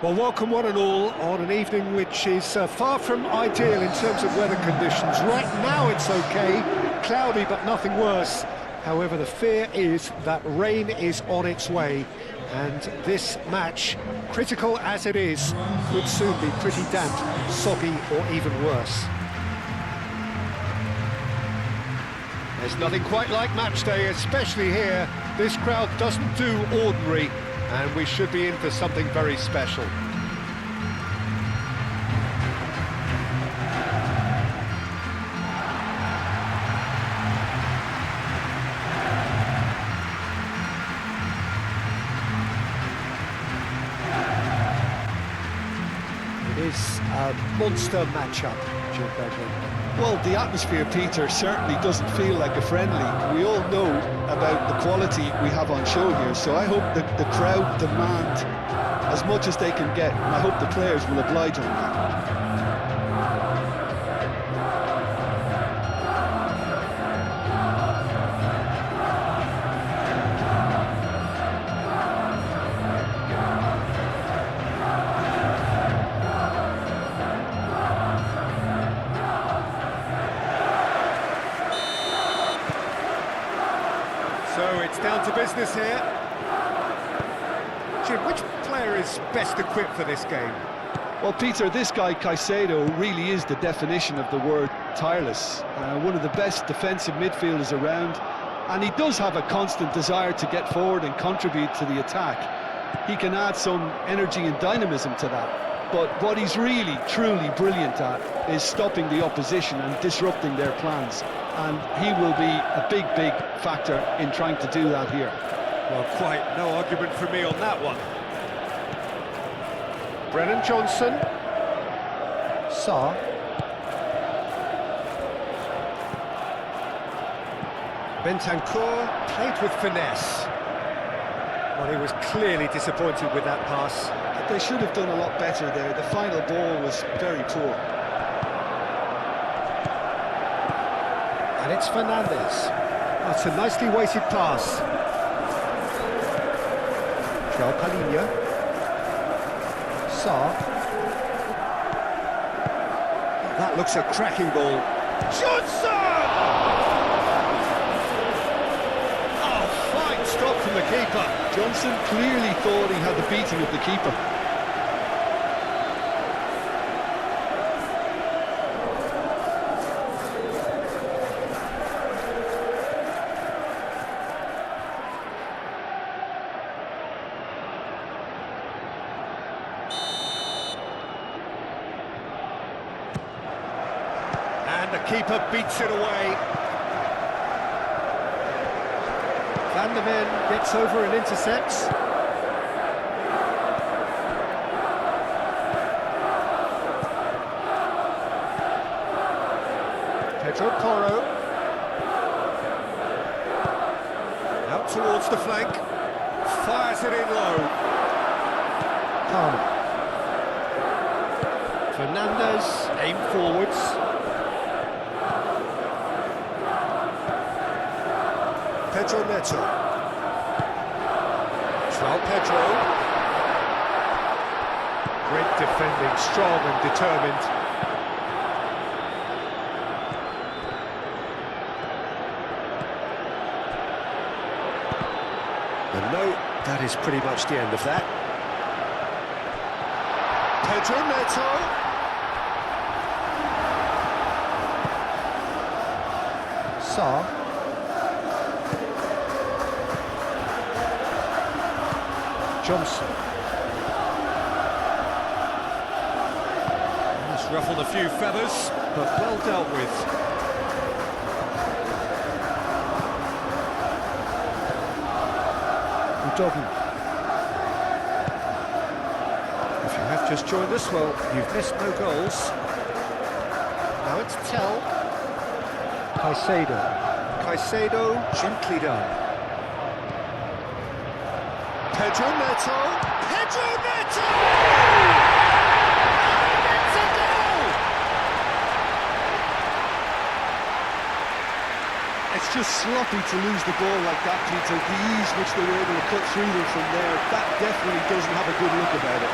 Well, welcome one and all on an evening which is far from ideal in terms of weather conditions. Right now it's okay, cloudy but nothing worse. However, the fear is that rain is on its way, and this match, critical as it is, could soon be pretty damp, soggy or even worse. There's nothing quite like match day, especially here. This crowd doesn't do ordinary, and we should be in for something very special. It is a monster matchup, Jim Begley. Well, the atmosphere, Peter, certainly doesn't feel like a friendly. We all know about the quality we have on show here, so I hope that the crowd demand as much as they can get, and I hope the players will oblige on that. So it's down to business here. Jim, which player is best equipped for this game? Well, Peter, this guy, Caicedo, really is the definition of the word tireless. One of the best defensive midfielders around, and he does have a constant desire to get forward and contribute to the attack. He can add some energy and dynamism to that. But what he's really, truly brilliant at is stopping the opposition and disrupting their plans. And he will be a big, big factor in trying to do that here. Well, quite no argument from me on that one. Brennan Johnson. Sarr. Bentancur played with finesse. Well, he was clearly disappointed with that pass. They should have done a lot better there. The final ball was very poor. And it's Fernandez. That's a nicely weighted pass. João Palhinha. Sarr. That looks a cracking ball. Johnson! Oh, fine stop from the keeper. Johnson clearly thought he had the beating of the keeper. And the keeper beats it away. Van der Ven gets over and intercepts. Pedro Porro. Out towards the flank. Fires it in low. Palmer. Fernandez, aim forwards. Pedro Neto. João Pedro. Great defending, strong and determined. And no, that is pretty much the end of that. Pedro Neto. Sarr. Johnson. Just ruffled a few feathers, but well dealt with. Udogie. If you have just joined us, well, you've missed no goals. Now it's Tell. Caicedo. Caicedo, gently done. Pedro Neto. Pedro Neto! That's a goal! It's just sloppy to lose the ball like that, Peter. The ease which they were able to cut through them from there, that definitely doesn't have a good look about it.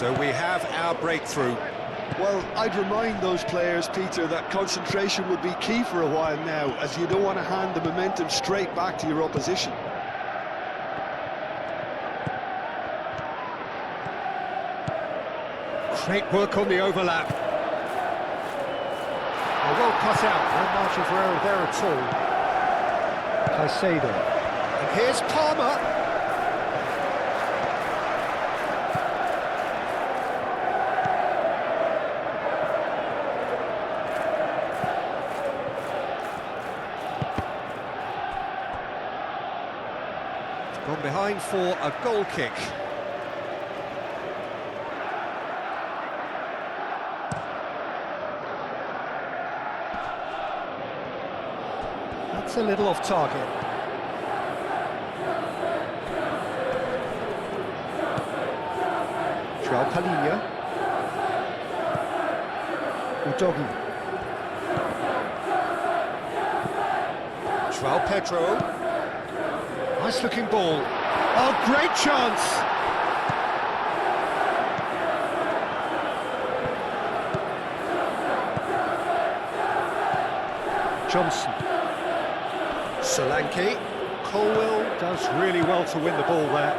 So we have our breakthrough. Well, I'd remind those players, Peter, that concentration would be key for a while now, as you don't want to hand the momentum straight back to your opposition. Great work on the overlap. Well cut out, no margin for error there at all. Caicedo. And here's Palmer. Gone behind for a goal kick. That's a little off target. João Palhinha. Udogi. João Pedro. Nice looking ball. Oh, great chance! Johnson. Solanke. Colwell does really well to win the ball there.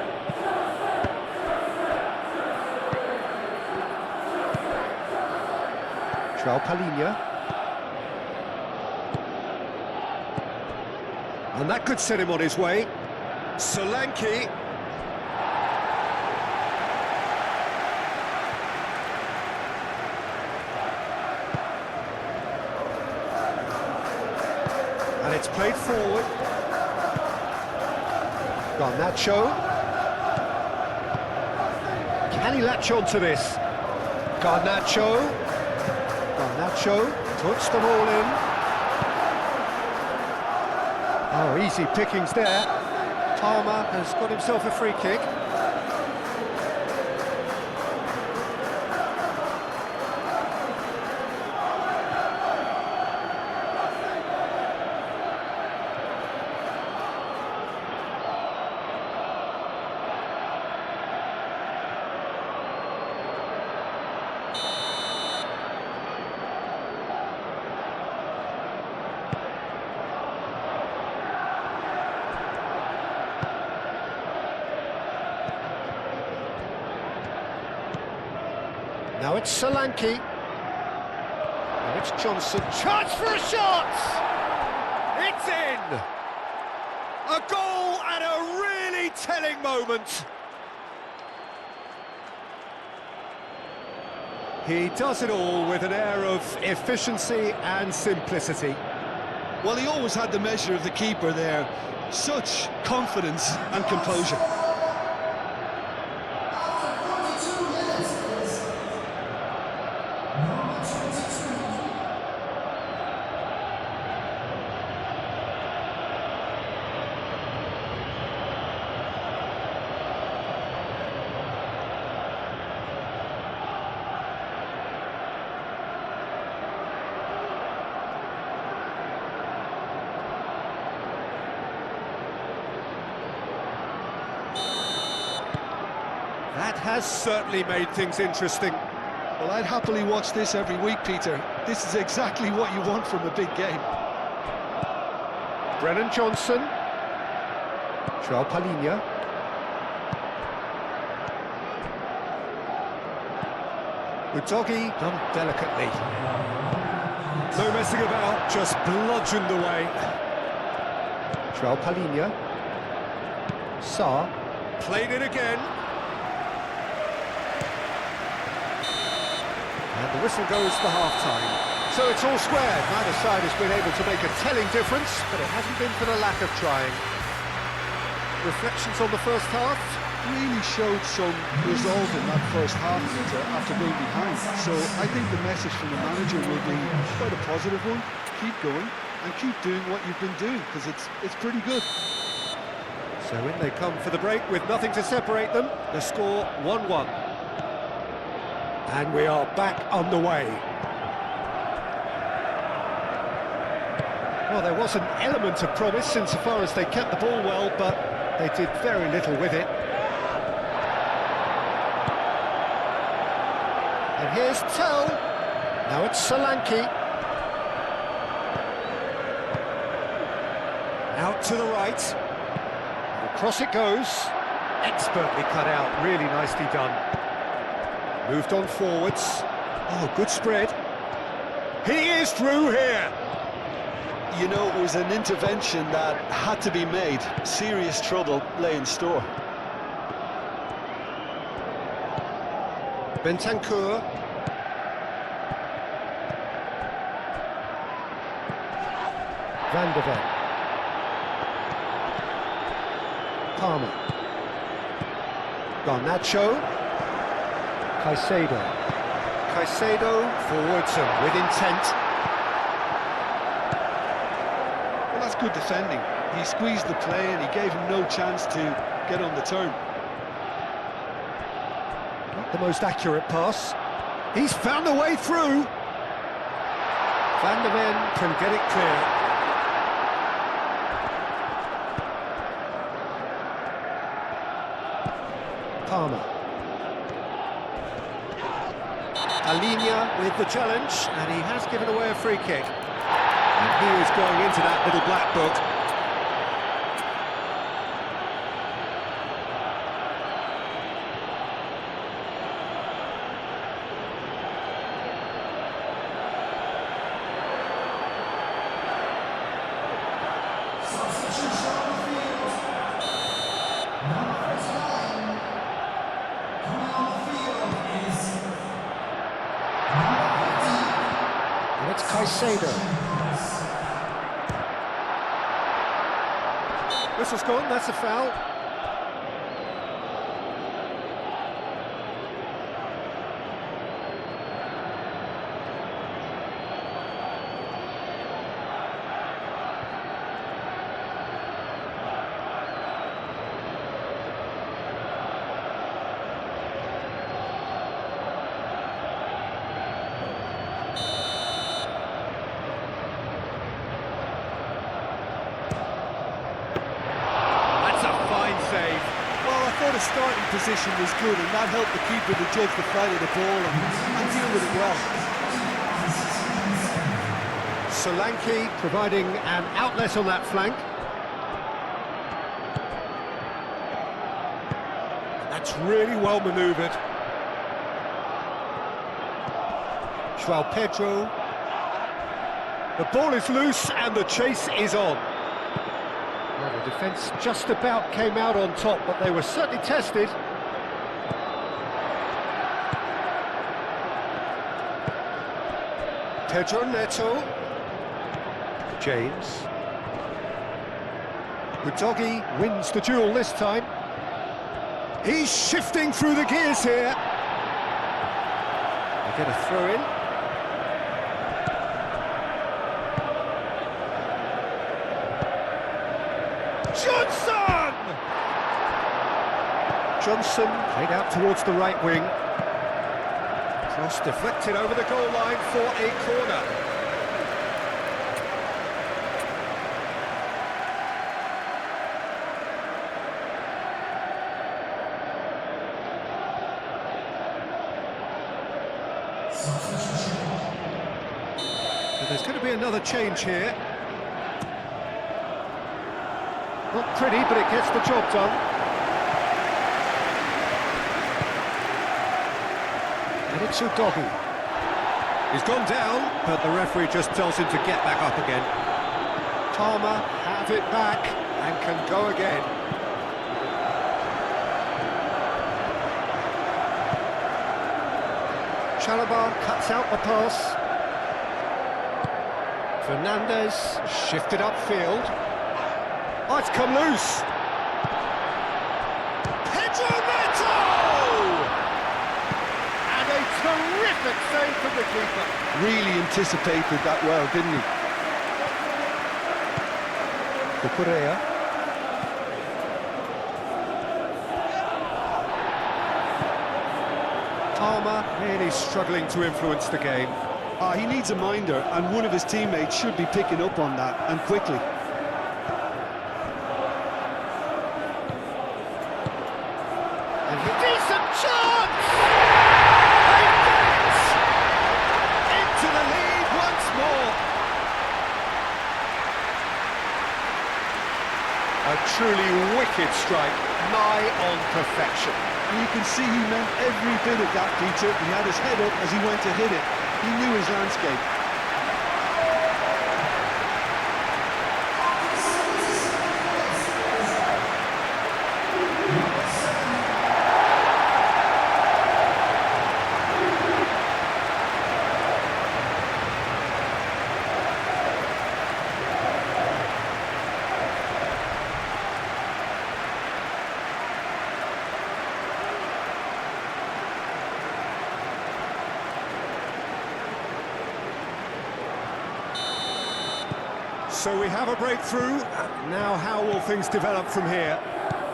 João Palhinha. And that could set him on his way. Solanke. And it's played forward. Garnacho. Can he latch on to this? Garnacho. Garnacho puts them all in. Oh, easy pickings there. Palmer has got himself a free kick. Now it's Solanke. And it's Johnson. Chance for a shot! It's in! A goal at a really telling moment. He does it all with an air of efficiency and simplicity. Well, he always had the measure of the keeper there. Such confidence and composure. That has certainly made things interesting. Well, I'd happily watch this every week, Peter. This is exactly what you want from a big game. Brennan Johnson. João Palhinha. Udogi done delicately. No messing about, just bludgeoned away. João Palhinha. Sarr. Played it again. And the whistle goes for half-time. So it's all square. Neither side has been able to make a telling difference, but it hasn't been for the lack of trying. Reflections on the first half? Really showed some resolve in that first half, Peter, after being behind. So I think the message from the manager will be quite a positive one. Keep going and keep doing what you've been doing, because it's pretty good. So in they come for the break with nothing to separate them. The score 1-1. And we are back underway. Well, there was an element of promise insofar as they kept the ball well, but they did very little with it. And here's Tell. Now it's Solanke. Out to the right. Across it goes. Expertly cut out, really nicely done. Moved on forwards. Oh, good spread. He is through here. You know, it was an intervention that had to be made. Serious trouble lay in store. Bentancur. Van de Ven. Palmer. Garnacho. Caicedo. Caicedo forwards and with intent. Well, that's good defending. He squeezed the play and he gave him no chance to get on the turn. Not the most accurate pass. He's found a way through. Van de Ven can get it clear. Palmer. Alina with the challenge, and he has given away a free kick. And he is going into that little black book. And it's Caicedo. Whistle's gone, that's a foul. The starting position was good, and that helped the keeper to judge the flight of the ball and deal with it well. Solanke providing an outlet on that flank. That's really well manoeuvred. João Pedro. The ball is loose and the chase is on. Well, the defence just about came out on top, but they were certainly tested. Pedro Neto. James. Udogi wins the duel this time. He's shifting through the gears here. They get a throw in. Johnson! Johnson played out towards the right wing. Cross deflected over the goal line for a corner. So there's going to be another change here. Not pretty, but it gets the job done. And it's Udogi. He's gone down, but the referee just tells him to get back up again. Palmer have it back and can go again. Chalobah cuts out the pass. Fernandez shifted upfield. Oh, it's come loose. Pedro Neto! And a terrific save from the keeper. Really anticipated that well, didn't he? Cucurella. Palmer really struggling to influence the game. He needs a minder, and one of his teammates should be picking up on that, and quickly. Decent chance! They get it! A truly wicked strike, nigh on perfection. You can see he meant every bit of that, Peter. He had his head up as he went to hit it. He knew his landscape. So we have a breakthrough. Now how will things develop from here?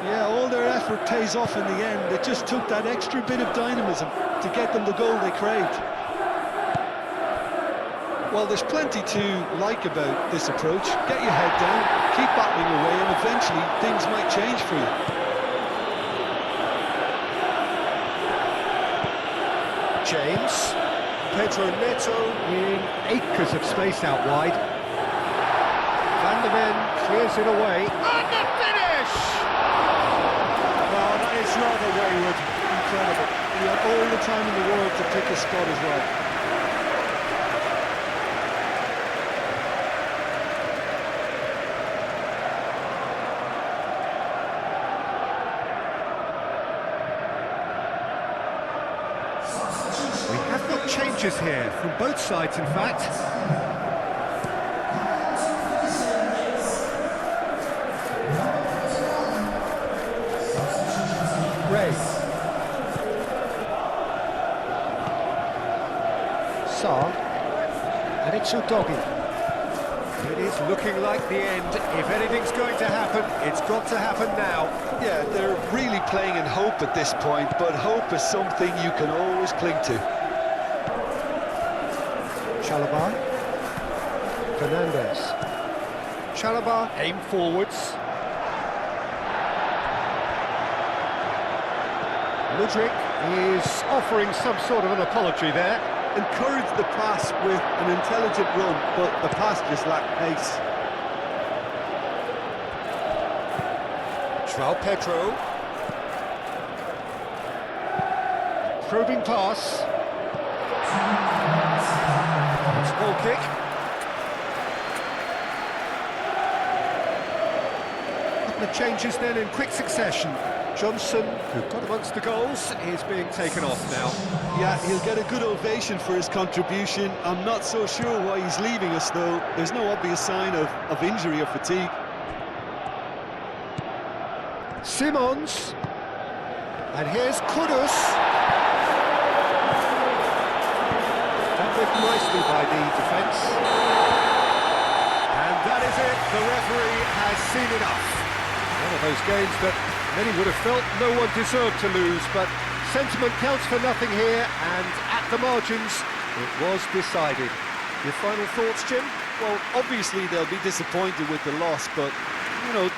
Yeah, all their effort pays off in the end. It just took that extra bit of dynamism to get them the goal they craved. Well, there's plenty to like about this approach. Get your head down, keep battling away, and eventually things might change for you. James. Pedro Neto in acres of space out wide. Van der Ven clears it away. And the finish! Oh, that is rather wayward. Incredible. He had all the time in the world to pick his spot as well. We have got changes here, from both sides in fact. Ray. Sarr. And it's Udogi. It is looking like the end. If anything's going to happen, it's got to happen now. Yeah, they're really playing in hope at this point, but hope is something you can always cling to. Chalobah. Fernandez. Chalobah, aim forwards. Mudryk is offering some sort of an apology there. Encouraged the pass with an intelligent run, but the pass just lacked pace. João Pedro. Probing pass. It's a ball kick. Couple of changes then in quick succession. Johnson, who got amongst the goals, is being taken off now. Yeah, he'll get a good ovation for his contribution. I'm not so sure why he's leaving us, though. There's no obvious sign of injury or fatigue. Simons. And here's Kudus. Dealt with nicely by the defence. And that is it. The referee has seen enough. One of those games that many would have felt no one deserved to lose, but sentiment counts for nothing here, and at the margins, it was decided. Your final thoughts, Jim? Well, obviously they'll be disappointed with the loss, but, you know,